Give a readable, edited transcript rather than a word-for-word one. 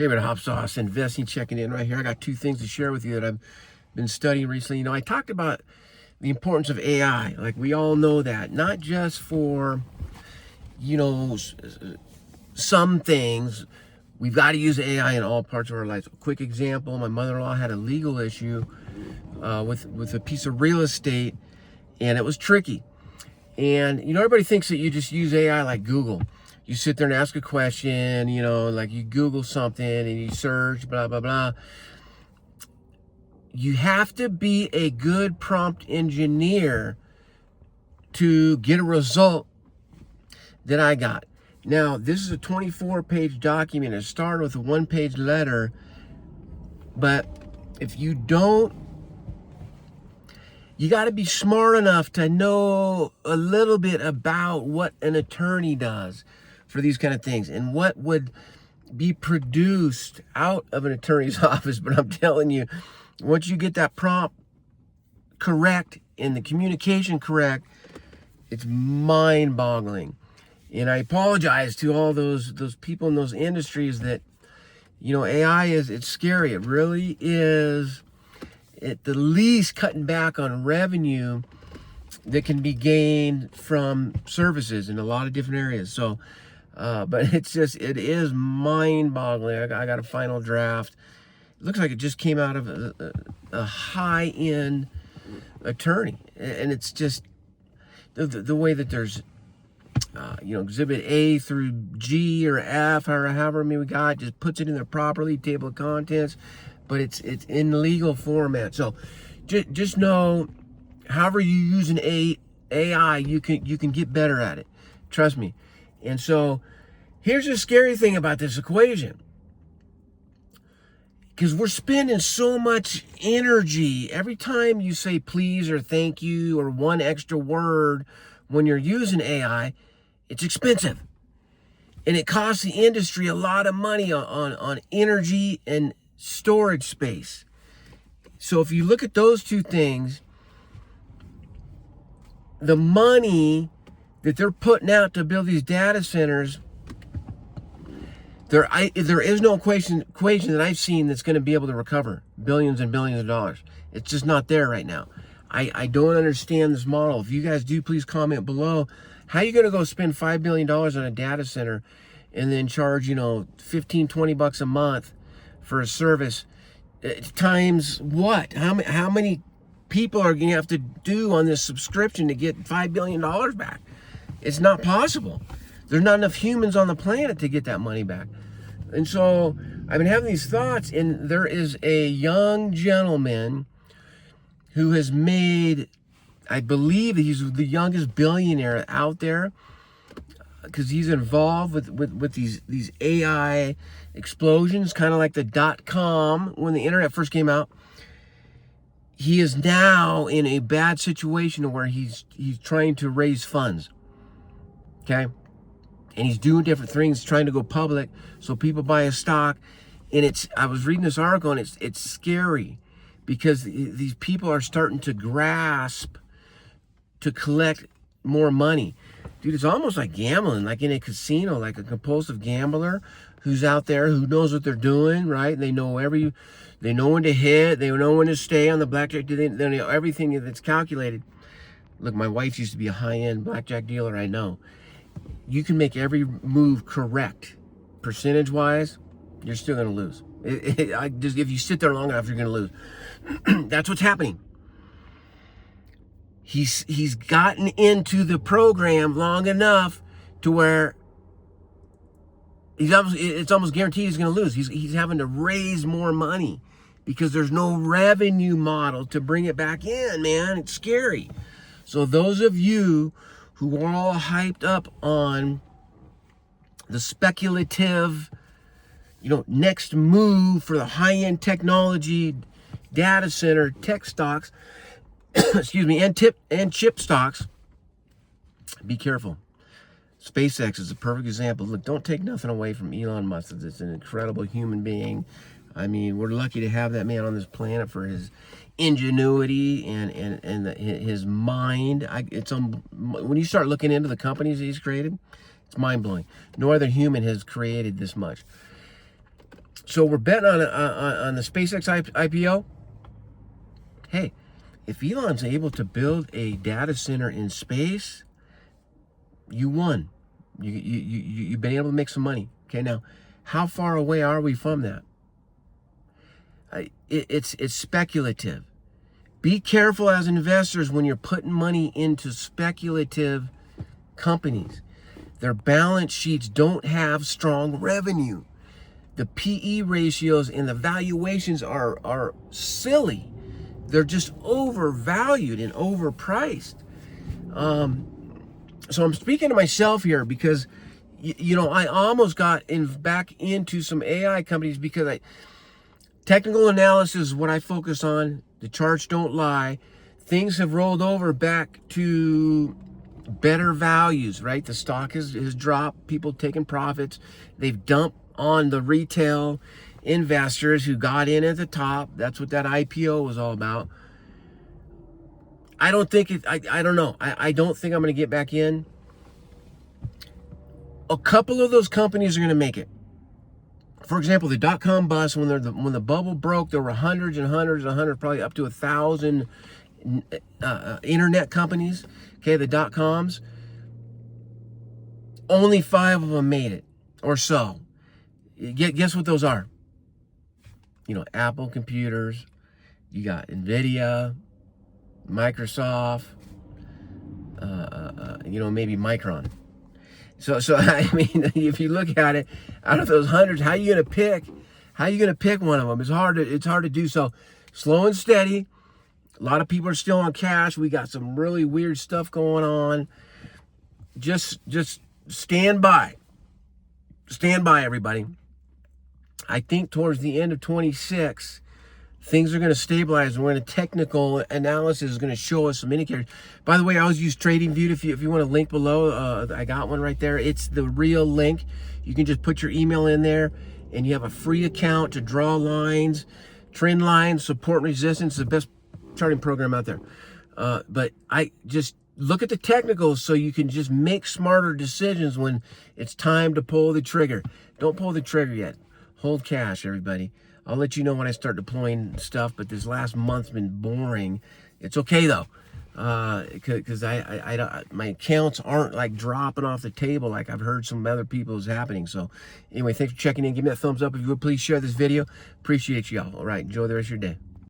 David Hopsauce, investing, checking in right here. I got two things to share with you that I've been studying recently. You know, I talked about the importance of AI. Like, we all know that, not just for, you know, some things. We've got to use AI in all parts of our lives. A quick example, my mother-in-law had a legal issue with a piece of real estate, and it was tricky. And, you know, everybody thinks that you just use AI like Google. You sit there and ask a question, you know, like you Google something and you search, blah, blah, blah. You have to be a good prompt engineer to get a result that I got. Now, this is a 24-page document. It started with a one-page letter, but if you don't, you got to be smart enough to know a little bit about what an attorney does for these kind of things and what would be produced out of an attorney's office. But I'm telling you, once you get that prompt correct and the communication correct, it's mind-boggling. And I apologize to all those people in those industries that, you know, AI it's scary. It really is at the least cutting back on revenue that can be gained from services in a lot of different areas. So, but it is mind-boggling. I got a final draft. It looks like it just came out of a high-end attorney. And it's just the way that there's, you know, exhibit A through G or F, or however many we got, just puts it in there properly, table of contents, but it's in legal format. So just know, however you use an AI, you can get better at it. Trust me. And so here's the scary thing about this equation. Because we're spending so much energy every time you say please or thank you or one extra word when you're using AI, it's expensive. And it costs the industry a lot of money on energy and storage space. So if you look at those two things, the money that they're putting out to build these data centers, there is no equation that I've seen that's going to be able to recover billions and billions of dollars. It's just not there right now. I don't understand this model. If you guys do, please comment below. How are you going to go spend $5 billion on a data center and then charge, you know, $15-20 a month for a service? Times what? How many people are going to have to do on this subscription to get $5 billion back? It's not possible. There's not enough humans on the planet to get that money back. And so I've been having these thoughts, and there is a young gentleman who has made, I believe he's the youngest billionaire out there, because he's involved with these AI explosions, kind of like the .com when the internet first came out. He is now in a bad situation where he's trying to raise funds. Okay? And he's doing different things, trying to go public so people buy his stock. And I was reading this article, and it's scary because these people are starting to grasp to collect more money. Dude, it's almost like gambling, like in a casino, like a compulsive gambler who's out there, who knows what they're doing, right? They know when to hit, they know when to stay on the blackjack, they know everything that's calculated. Look, my wife used to be a high-end blackjack dealer, I know. You can make every move correct. Percentage-wise, you're still going to lose. If you sit there long enough, you're going to lose. That's what's happening. He's gotten into the program long enough to where it's almost guaranteed he's going to lose. He's having to raise more money because there's no revenue model to bring it back in, man. It's scary. So those of you who are all hyped up on the speculative, you know, next move for the high-end technology, data center, tech stocks, excuse me, and chip stocks, be careful. SpaceX is a perfect example. Look, don't take nothing away from Elon Musk. It's an incredible human being. I mean, we're lucky to have that man on this planet for his ingenuity and his mind. When you start looking into the companies he's created, it's mind-blowing. No other human has created this much. So we're betting on the SpaceX IPO. Hey, if Elon's able to build a data center in space, you won. You've been able to make some money. Okay, now, how far away are we from that? It's speculative. Be careful as investors when you're putting money into speculative companies. Their balance sheets don't have strong revenue. The PE ratios and the valuations are silly. They're just overvalued and overpriced. So I'm speaking to myself here because, I almost got back into some AI companies because technical analysis is what I focus on. The charts don't lie. Things have rolled over back to better values, right? The stock has dropped. People taking profits. They've dumped on the retail investors who got in at the top. That's what that IPO was all about. I don't think I don't know. I don't think I'm going to get back in. A couple of those companies are going to make it. For example, the dot-com bust, when the bubble broke, there were hundreds and hundreds and hundreds, probably up to 1,000 internet companies. Okay, the dot-coms. Only 5 of them made it, or so. Guess what those are? Apple computers. You got NVIDIA, Microsoft, maybe Micron. So I mean, if you look at it, out of those hundreds, how are you gonna pick one of them? It's hard to do so. Slow and steady. A lot of people are still on cash. We got some really weird stuff going on. Just stand by. Stand by, everybody. I think towards the end of 26, things are going to stabilize, and we're going to technical analysis is going to show us some indicators. By the way, I always use TradingView. If you want a link below, I got one right there. It's the real link. You can just put your email in there, and you have a free account to draw lines, trend lines, support and resistance. It's the best charting program out there. But I just look at the technicals so you can just make smarter decisions when it's time to pull the trigger. Don't pull the trigger yet. Hold cash, everybody. I'll let you know when I start deploying stuff, but this last month's been boring. It's okay though, because my accounts aren't like dropping off the table like I've heard some other people is happening. So anyway, thanks for checking in. Give me that thumbs up if you would. Please share this video. Appreciate y'all. All right, enjoy the rest of your day.